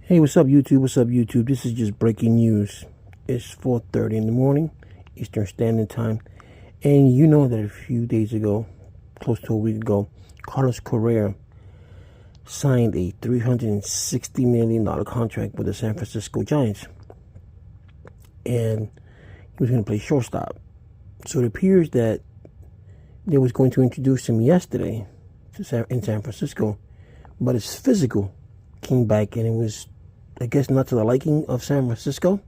Hey, what's up, YouTube? What's up, YouTube? This is just breaking news. It's 4:30 in the morning, Eastern Standard Time. And you know that a few days ago, close to a week ago, Carlos Correa signed a $360 million contract with the San Francisco Giants. And he was going to play shortstop. So it appears that they was going to introduce him yesterday in San Francisco, but his physical came back and it was, I guess, not to the liking of San Francisco.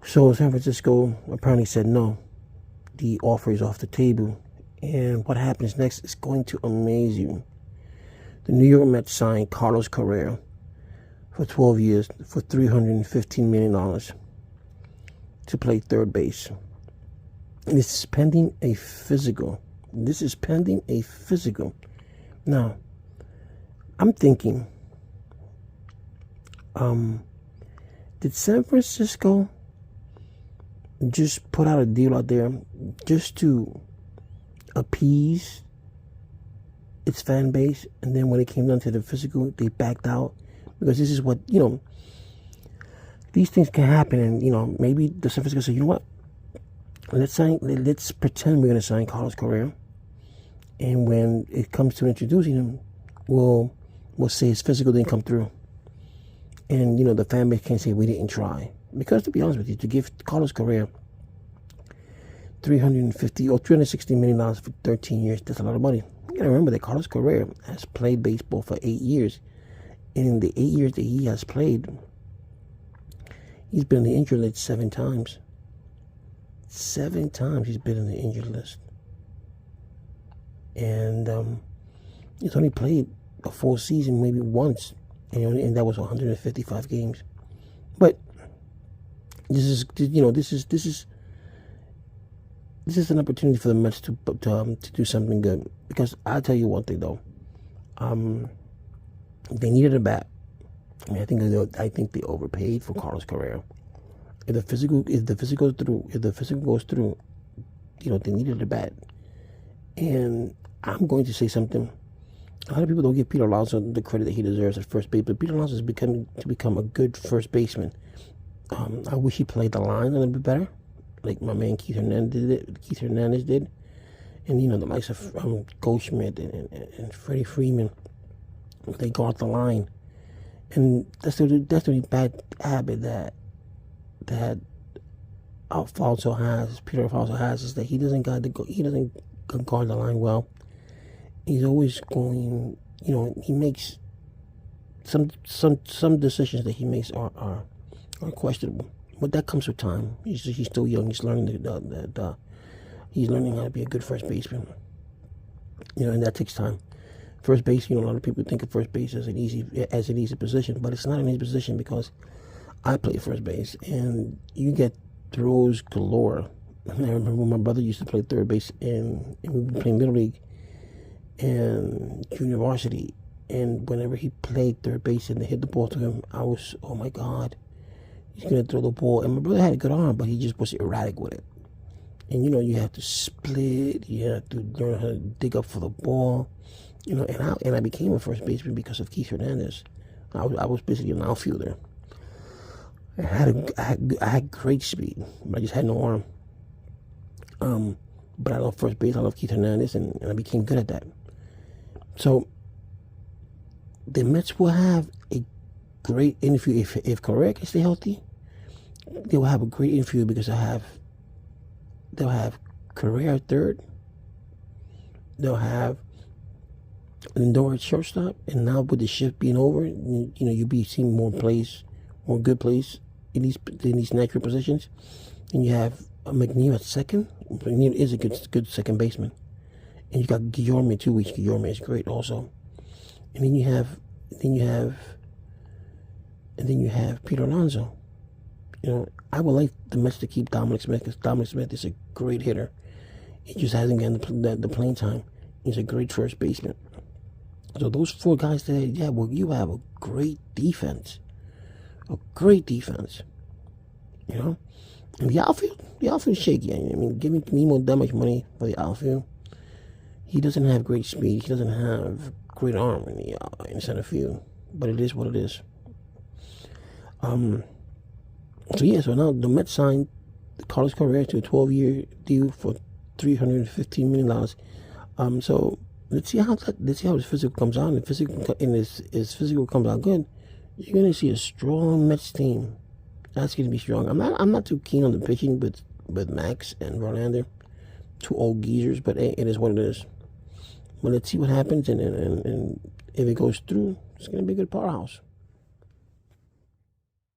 So San Francisco apparently said no. The offer is off the table. And what happens next is going to amaze you. The New York Mets signed Carlos Correa for 12 years for $315 million to play third base. And this is pending a physical. Now, I'm thinking, did San Francisco just put out a deal out there just to appease its fan base, and then when it came down to the physical, they backed out? Because this is what, these things can happen, and, maybe the San Francisco said, you know what, let's pretend we're going to sign Carlos Correa, and when it comes to introducing him, we'll say his physical didn't come through. And, the fan base can't say we didn't try. Because, to be honest with you, to give Carlos Correa $360 million for 13 years, that's a lot of money. You got to remember that Carlos Correa has played baseball for 8 years. And in the 8 years that he has played, he's been on the injured list 7 times. 7 times he's been on the injured list. And he's only played a full season maybe once. And that was 155 games. But this is an opportunity for the Mets to do something good. Because I'll tell you one thing though, they needed a bat. I think they overpaid for Carlos Correa. If the physical goes through, they needed a bat. And I'm going to say something. A lot of people don't give Peter Alonso the credit that he deserves at first base, but Peter Alonso is become a good first baseman. I wish he played the line a little bit better, like my man Keith Hernandez did, and the likes of Goldschmidt and Freddie Freeman. They guard the line, and that's the only bad habit that Peter Alfonso has, is that he doesn't guard the line well. He's always going, he makes some decisions that he makes are questionable. But that comes with time. He's still young. He's learning he's learning how to be a good first baseman. And that takes time. First base, a lot of people think of first base as an easy position, but it's not an easy position because I played first base, and you get throws galore. I remember when my brother used to play third base, and we would play Little League and junior varsity, and whenever he played third base and they hit the ball to him, I was, oh my God, he's gonna throw the ball. And my brother had a good arm, but he just was erratic with it. And you have to split, you have to learn how to dig up for the ball, and I became a first baseman because of Keith Hernandez. I was basically an outfielder. I had great speed, but I just had no arm. But I love first base. I love Keith Hernandez, and I became good at that. So the Mets will have a great infield if Correa can stay healthy. They will have a great infield because they'll have Correa at third. They'll have Lindor at shortstop, and now with the shift being over, you'll be seeing more good plays in these natural positions. And you have McNeil at second. McNeil is a good second baseman. And you got Guillorme too, which Guillorme is great also. And then you have Peter Alonso. I would like the Mets to keep Dominic Smith, because Dominic Smith is a great hitter. He just hasn't gotten the playing time. He's a great first baseman. So those 4 guys today, you have a great defense. A great defense. And the outfield's shaky. Give me Nemo that much money for the outfield. He doesn't have great speed. He doesn't have great arm in center field. But it is what it is. So yeah, so now the Mets signed Carlos Correa to a 12-year deal for $315 million. So let's see how his physical comes out. If his physical comes out good, you're gonna see a strong Mets team. That's gonna be strong. I'm not too keen on the pitching with Max and Verlander, two old geezers, but hey, it is what it is. But let's see what happens, and if it goes through, it's gonna be a good powerhouse.